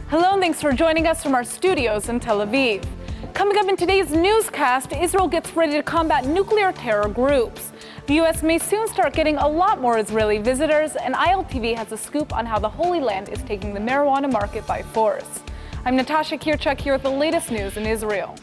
Hello and thanks for joining us from our studios in Tel Aviv. Coming up in today's newscast, Israel gets ready to combat nuclear terror groups. The U.S. may soon start getting a lot more Israeli visitors, and ILTV has a scoop on how the Holy Land is taking the marijuana market by force. I'm Natasha Kirchuk here with the latest news in Israel.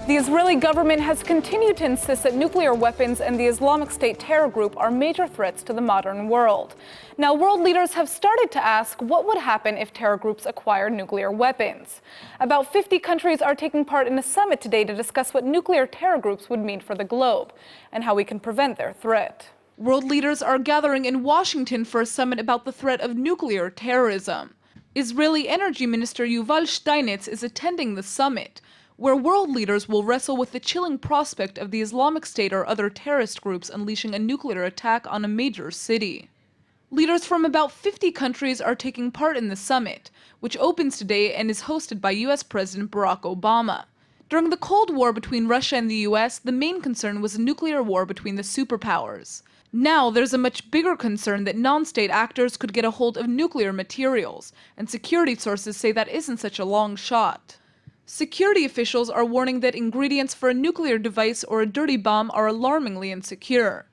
The Israeli government has continued to insist that nuclear weapons and the Islamic State terror group are major threats to the modern world. Now, world leaders have started to ask what would happen if terror groups acquire nuclear weapons. About 50 countries are taking part in a summit today to discuss what nuclear terror groups would mean for the globe and how we can prevent their threat. World leaders are gathering in Washington for a summit about the threat of nuclear terrorism. Israeli Energy Minister Yuval Steinitz is attending the summit, where world leaders will wrestle with the chilling prospect of the Islamic State or other terrorist groups unleashing a nuclear attack on a major city. Leaders from about 50 countries are taking part in the summit, which opens today and is hosted by U.S. President Barack Obama. During the Cold War between Russia and the U.S., the main concern was a nuclear war between the superpowers. Now there's a much bigger concern that non-state actors could get a hold of nuclear materials, and security sources say that isn't such a long shot. Security officials are warning that ingredients for a nuclear device or a dirty bomb are alarmingly insecure.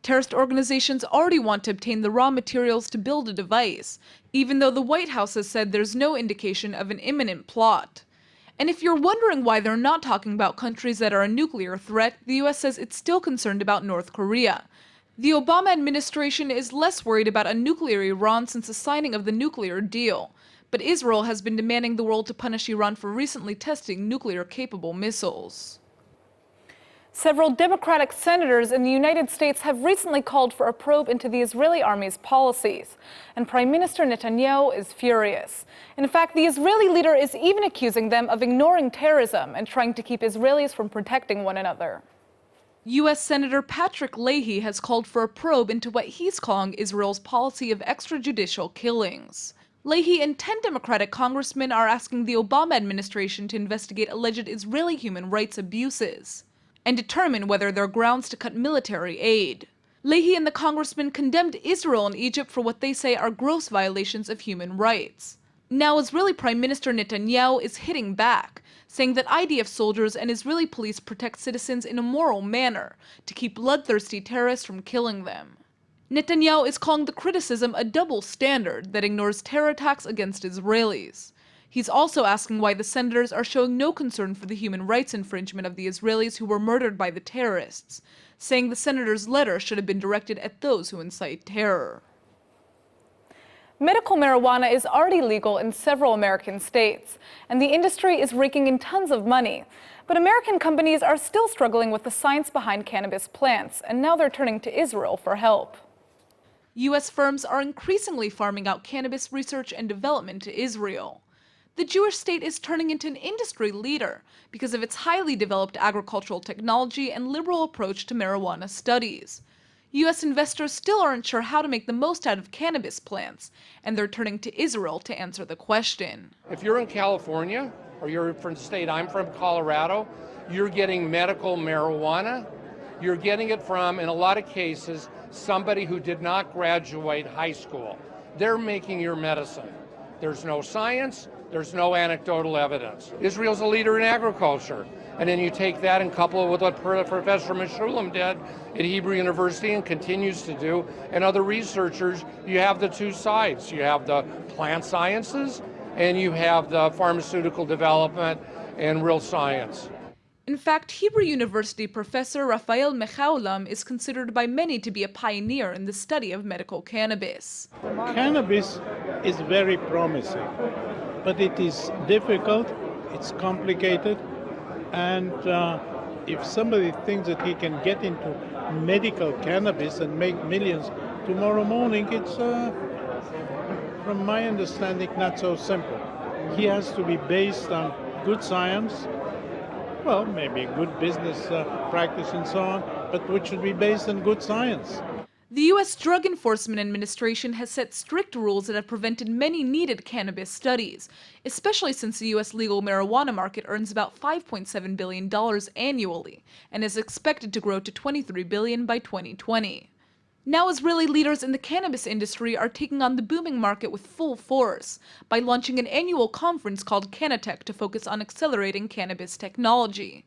Terrorist organizations already want to obtain the raw materials to build a device, even though the White House has said there's no indication of an imminent plot. And if you're wondering why they're not talking about countries that are a nuclear threat, the US says it's still concerned about North Korea. The Obama administration is less worried about a nuclear Iran since the signing of the nuclear deal. But Israel has been demanding the world to punish Iran for recently testing nuclear-capable missiles. Several Democratic senators in the United States have recently called for a probe into the Israeli army's policies, and Prime Minister Netanyahu is furious. In fact, the Israeli leader is even accusing them of ignoring terrorism and trying to keep Israelis from protecting one another. U.S. Senator Patrick Leahy has called for a probe into what he's calling Israel's policy of extrajudicial killings. Leahy and 10 Democratic congressmen are asking the Obama administration to investigate alleged Israeli human rights abuses and determine whether there are grounds to cut military aid. Leahy and the congressmen condemned Israel and Egypt for what they say are gross violations of human rights. Now, Israeli Prime Minister Netanyahu is hitting back, saying that IDF soldiers and Israeli police protect citizens in a moral manner to keep bloodthirsty terrorists from killing them. Netanyahu is calling the criticism a double standard that ignores terror attacks against Israelis. He's also asking why the senators are showing no concern for the human rights infringement of the Israelis who were murdered by the terrorists, saying the senator's letter should have been directed at those who incite terror. Medical marijuana is already legal in several American states, and the industry is raking in tons of money. But American companies are still struggling with the science behind cannabis plants, and now they're turning to Israel for help. U.S. firms are increasingly farming out cannabis research and development to Israel. The Jewish state is turning into an industry leader because of its highly developed agricultural technology and liberal approach to marijuana studies. U.S. investors still aren't sure how to make the most out of cannabis plants, and they're turning to Israel to answer the question. If you're in California, or you're from the state I'm from, Colorado, you're getting medical marijuana. You're getting it from, in a lot of cases, somebody who did not graduate high school. They're making your medicine. There's no science, there's no anecdotal evidence. Israel's a leader in agriculture. And then you take that and couple it with what Professor Meshulam did at Hebrew University and continues to do, and other researchers. You have the two sides. You have the plant sciences and you have the pharmaceutical development and real science. In fact, Hebrew University professor Raphael Mechaulam is considered by many to be a pioneer in the study of medical cannabis. Cannabis is very promising, but it is difficult, it's complicated, and if somebody thinks that he can get into medical cannabis and make millions tomorrow morning, it's, from my understanding, not so simple. He has to be based on good science, well, maybe good business practice and so on, but which should be based on good science. The U.S. Drug Enforcement Administration has set strict rules that have prevented many needed cannabis studies, especially since the U.S. legal marijuana market earns about $5.7 billion annually and is expected to grow to $23 billion by 2020. Now Israeli leaders in the cannabis industry are taking on the booming market with full force by launching an annual conference called Cannatech to focus on accelerating cannabis technology.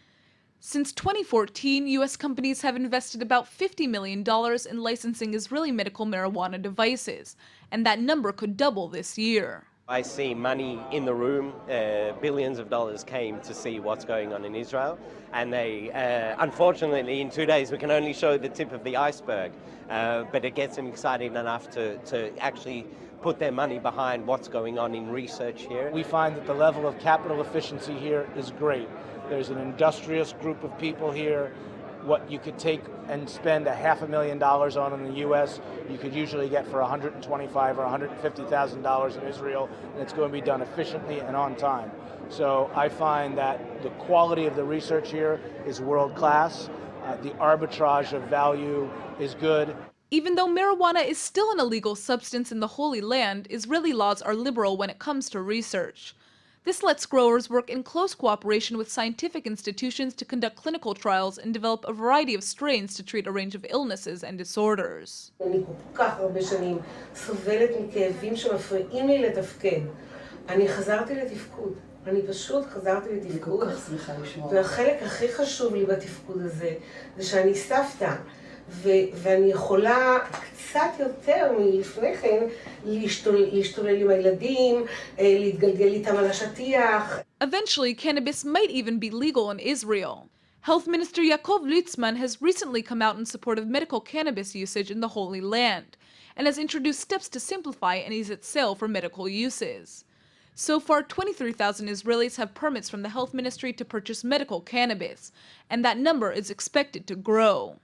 Since 2014, U.S. companies have invested about $50 million in licensing Israeli medical marijuana devices, and that number could double this year. I see money in the room. Billions of dollars came to see what's going on in Israel, and they, unfortunately, in 2 days we can only show the tip of the iceberg, but it gets them excited enough to actually put their money behind what's going on in research here. We find that the level of capital efficiency here is great. There's an industrious group of people here. What you could take and spend $500,000 on in the U.S., you could usually get for $125,000 or $150,000 in Israel, and it's going to be done efficiently and on time. So I find that the quality of the research here is world class. The arbitrage of value is good. Even though marijuana is still an illegal substance in the Holy Land, Israeli laws are liberal when it comes to research. This lets growers work in close cooperation with scientific institutions to conduct clinical trials and develop a variety of strains to treat a range of illnesses and disorders. אני כל כך הרבה שנים סובלת מכאבים שמפריעים לי לתפקד. אני חזרתי לתפקוד. אני פשוט חזרתי לתפקוד. והחלק הכי חשוב לי בתפקוד הזה זה שאני סבתא. ואני יכולה קצת יותר מלפני כן להשתולל עם הילדים, להתגלגל איתם על השטיח. Eventually, cannabis might even be legal in Israel. Health Minister Yaakov Litzman has recently come out in support of medical cannabis usage in the Holy Land and has introduced steps to simplify and ease its sale for medical uses. So far, 23,000 Israelis have permits from the Health Ministry to purchase medical cannabis, and that number is expected to grow.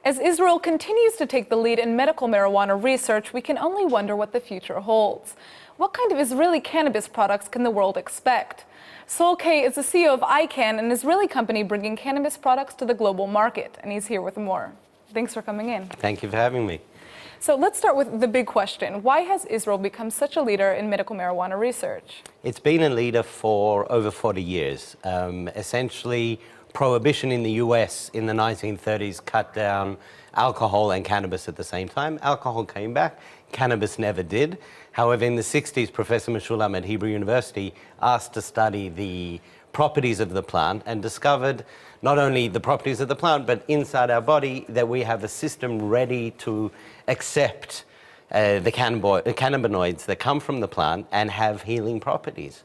As Israel continues to take the lead in medical marijuana research, we can only wonder what the future holds. What kind of Israeli cannabis products can the world expect? Sol Kay is the CEO of ICANN, an Israeli company bringing cannabis products to the global market, and he's here with more. Thanks for coming in. Thank you for having me. So let's start with the big question. Why has Israel become such a leader in medical marijuana research? It's been a leader for over 40 years. Essentially, prohibition in the US in the 1930s cut down alcohol and cannabis at the same time. Alcohol came back, cannabis never did. However, in the 60s, Professor Meshulam at Hebrew University asked to study the properties of the plant and discovered not only the properties of the plant, but inside our body that we have a system ready to accept the cannabinoids that come from the plant and have healing properties.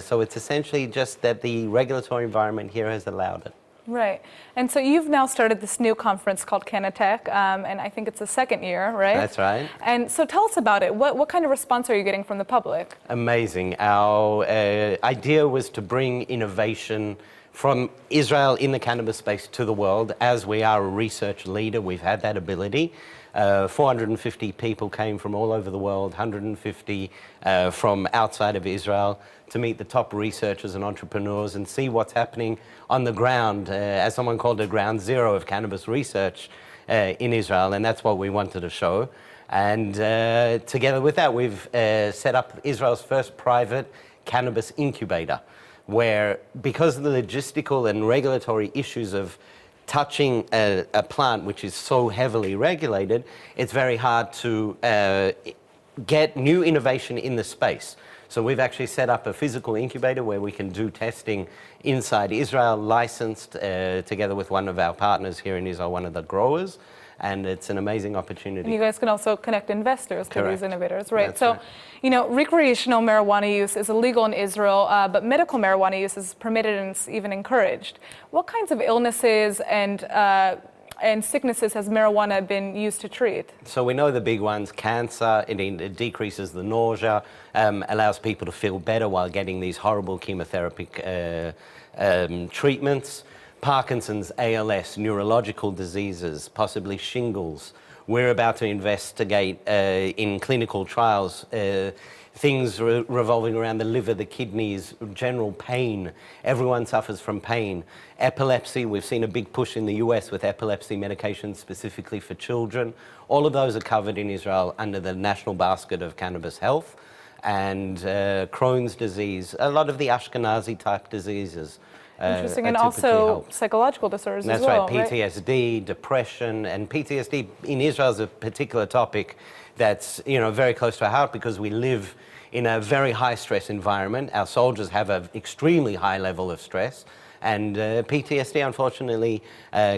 So it's essentially just that the regulatory environment here has allowed it. Right. And so you've now started this new conference called Cannatech, and I think it's the second year, right? That's right. And so tell us about it. What kind of response are you getting from the public? Amazing. Our idea was to bring innovation from Israel in the cannabis space to the world. As we are a research leader, we've had that ability. 450 people came from all over the world, 150 from outside of Israel, to meet the top researchers and entrepreneurs and see what's happening on the ground, as someone called it, ground zero of cannabis research in Israel, and that's what we wanted to show. And together with that, we've set up Israel's first private cannabis incubator, where because of the logistical and regulatory issues of touching a plant which is so heavily regulated, it's very hard to get new innovation in the space. So we've actually set up a physical incubator where we can do testing inside Israel, licensed together with one of our partners here in Israel, one of the growers, and it's an amazing opportunity. And you guys can also connect investors to these innovators, right? That's so, right. You know, recreational marijuana use is illegal in Israel, but medical marijuana use is permitted and it's even encouraged. What kinds of illnesses and sicknesses has marijuana been used to treat? So we know the big ones: cancer, it decreases the nausea, allows people to feel better while getting these horrible chemotherapy treatments. Parkinson's, ALS, neurological diseases, possibly shingles. We're about to investigate in clinical trials things revolving around the liver, the kidneys, general pain. Everyone suffers from pain. Epilepsy, we've seen a big push in the US with epilepsy medications specifically for children. All of those are covered in Israel under the national basket of cannabis health. And Crohn's disease, a lot of the Ashkenazi type diseases. Interesting, and also psychological disorders as well, right? PTSD, depression, and PTSD in Israel is a particular topic that's very close to our heart because we live in a very high stress environment. Our soldiers have an extremely high level of stress, and PTSD unfortunately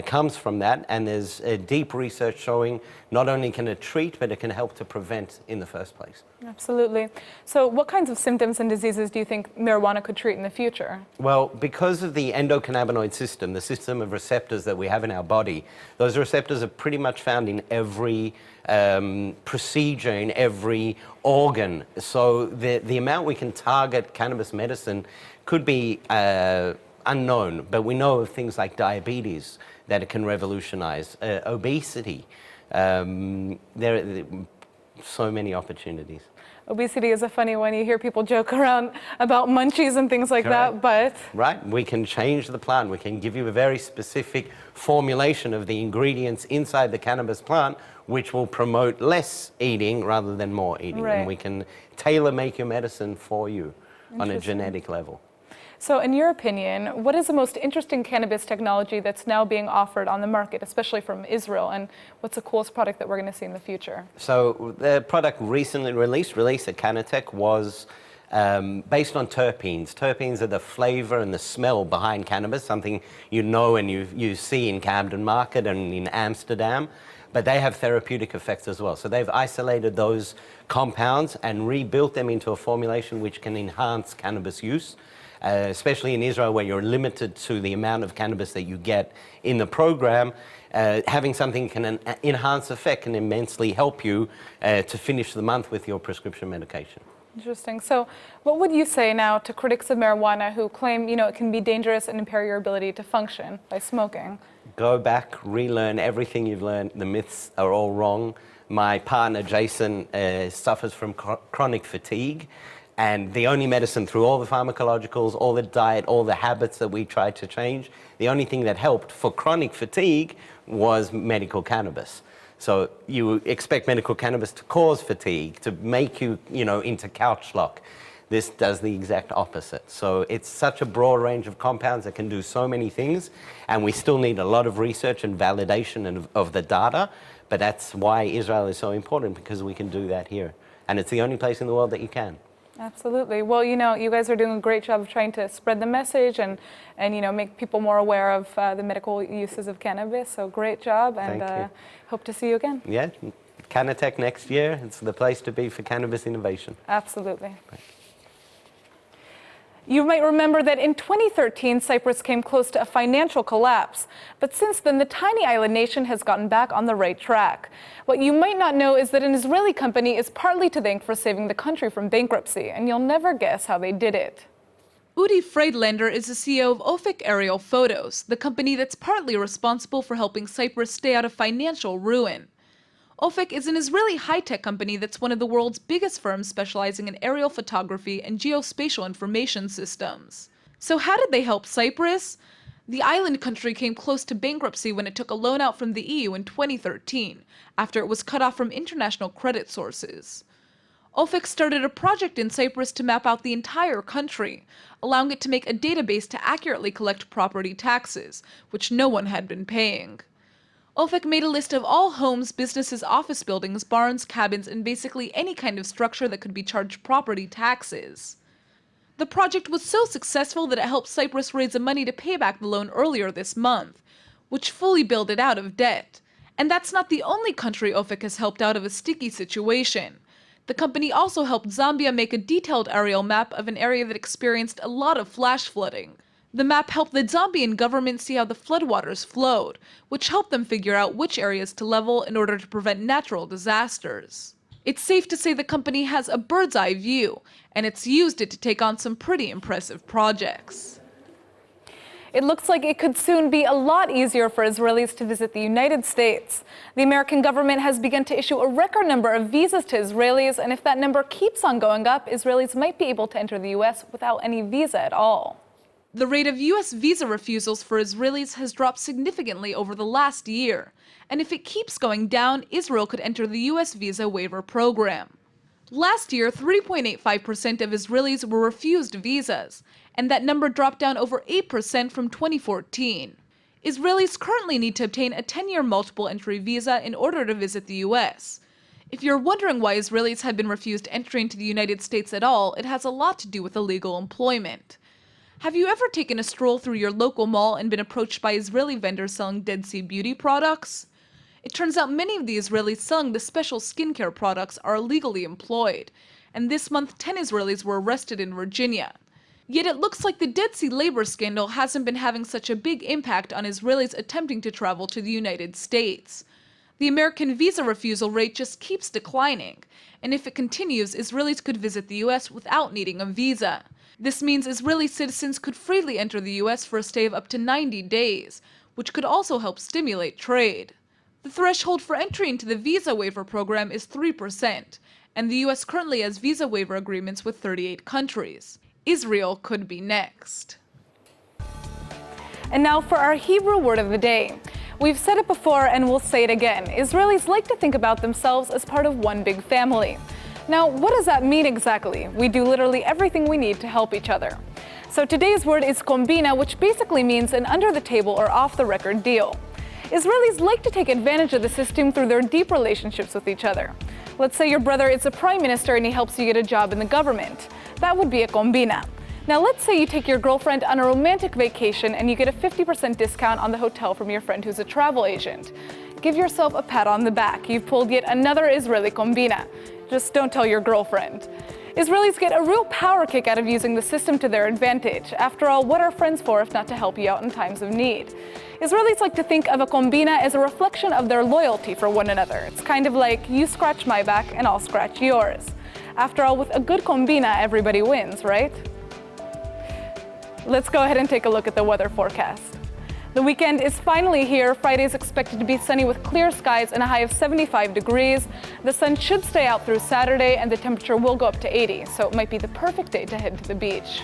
comes from that, and there's deep research showing not only can it treat, but it can help to prevent in the first place. Absolutely. So what kinds of symptoms and diseases do you think marijuana could treat in the future? Well, because of the endocannabinoid system, the system of receptors that we have in our body, those receptors are pretty much found in every procedure, in every organ. So the amount we can target cannabis medicine could be unknown, but we know of things like diabetes that it can revolutionize, obesity. There are so many opportunities. Obesity is a funny one. You hear people joke around about munchies and things like that, but... Right, we can change the plant. We can give you a very specific formulation of the ingredients inside the cannabis plant, which will promote less eating rather than more eating. Right. And we can tailor make your medicine for you on a genetic level. So in your opinion, what is the most interesting cannabis technology that's now being offered on the market, especially from Israel, and what's the coolest product that we're going to see in the future? So the product recently released at Canatech, was based on terpenes. Terpenes are the flavor and the smell behind cannabis, something you know and you see in Camden Market and in Amsterdam, but they have therapeutic effects as well. So they've isolated those compounds and rebuilt them into a formulation which can enhance cannabis use. Especially in Israel, where you're limited to the amount of cannabis that you get in the program, having something can enhance effect can immensely help you to finish the month with your prescription medication. Interesting. So what would you say now to critics of marijuana who claim, it can be dangerous and impair your ability to function by smoking? Go back, relearn everything you've learned. The myths are all wrong. My partner, Jason, suffers from chronic fatigue. And the only medicine through all the pharmacologicals, all the diet, all the habits that we tried to change, the only thing that helped for chronic fatigue was medical cannabis. So you expect medical cannabis to cause fatigue, to make you, into couch lock. This does the exact opposite. So it's such a broad range of compounds that can do so many things, and we still need a lot of research and validation of the data, but that's why Israel is so important, because we can do that here. And it's the only place in the world that you can. Absolutely. Well, you guys are doing a great job of trying to spread the message and make people more aware of the medical uses of cannabis. So great job, and hope to see you again. Yeah, Canatech next year. It's the place to be for cannabis innovation. Absolutely. Right. You might remember that in 2013, Cyprus came close to a financial collapse. But since then, the tiny island nation has gotten back on the right track. What you might not know is that an Israeli company is partly to thank for saving the country from bankruptcy, and you'll never guess how they did it. Udi Friedlander is the CEO of Ofek Aerial Photos, the company that's partly responsible for helping Cyprus stay out of financial ruin. Ofek is an Israeli high-tech company that's one of the world's biggest firms specializing in aerial photography and geospatial information systems. So how did they help Cyprus? The island country came close to bankruptcy when it took a loan out from the EU in 2013, after it was cut off from international credit sources. Ofek started a project in Cyprus to map out the entire country, allowing it to make a database to accurately collect property taxes, which no one had been paying. Ofek made a list of all homes, businesses, office buildings, barns, cabins, and basically any kind of structure that could be charged property taxes. The project was so successful that it helped Cyprus raise the money to pay back the loan earlier this month, which fully bailed it out of debt. And that's not the only country Ofek has helped out of a sticky situation. The company also helped Zambia make a detailed aerial map of an area that experienced a lot of flash flooding. The map helped the Zambian government see how the floodwaters flowed, which helped them figure out which areas to level in order to prevent natural disasters. It's safe to say the company has a bird's eye view, and it's used it to take on some pretty impressive projects. It looks like it could soon be a lot easier for Israelis to visit the United States. The American government has begun to issue a record number of visas to Israelis, and if that number keeps on going up, Israelis might be able to enter the U.S. without any visa at all. The rate of U.S. visa refusals for Israelis has dropped significantly over the last year, and if it keeps going down, Israel could enter the U.S. visa waiver program. Last year, 3.85% of Israelis were refused visas, and that number dropped down over 8% from 2014. Israelis currently need to obtain a 10-year multiple entry visa in order to visit the U.S. If you're wondering why Israelis have been refused entry into the United States at all, it has a lot to do with illegal employment. Have you ever taken a stroll through your local mall and been approached by Israeli vendors selling Dead Sea beauty products? It turns out many of the Israelis selling the special skincare products are illegally employed, and this month 10 Israelis were arrested in Virginia. Yet it looks like the Dead Sea labor scandal hasn't been having such a big impact on Israelis attempting to travel to the United States. The American visa refusal rate just keeps declining, and if it continues, Israelis could visit the U.S. without needing a visa. This means Israeli citizens could freely enter the U.S. for a stay of up to 90 days, which could also help stimulate trade. The threshold for entry into the visa waiver program is 3%, and the U.S. currently has visa waiver agreements with 38 countries. Israel could be next. And now for our Hebrew word of the day. We've said it before and we'll say it again. Israelis like to think about themselves as part of one big family. Now, what does that mean exactly? We do literally everything we need to help each other. So today's word is kombina, which basically means an under-the-table or off-the-record deal. Israelis like to take advantage of the system through their deep relationships with each other. Let's say your brother is a prime minister and he helps you get a job in the government. That would be a kombina. Now let's say you take your girlfriend on a romantic vacation and you get a 50% discount on the hotel from your friend who's a travel agent. Give yourself a pat on the back. You've pulled yet another Israeli kombina. Just don't tell your girlfriend. Israelis get a real power kick out of using the system to their advantage. After all, what are friends for if not to help you out in times of need? Israelis like to think of a kombina as a reflection of their loyalty for one another. It's kind of like you scratch my back and I'll scratch yours. After all, with a good kombina, everybody wins, right? Let's go ahead and take a look at the weather forecast. The weekend is finally here. Friday is expected to be sunny with clear skies and a high of 75 degrees. The sun should stay out through Saturday and the temperature will go up to 80, so it might be the perfect day to head to the beach.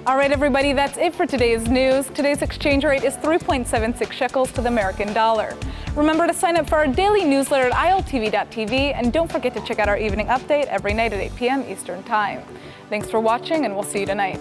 All right, everybody, that's it for today's news. Today's exchange rate is 3.76 shekels to the American dollar. Remember to sign up for our daily newsletter at ILTV.tv, and don't forget to check out our evening update every night at 8 p.m. Eastern Time. Thanks for watching, and we'll see you tonight.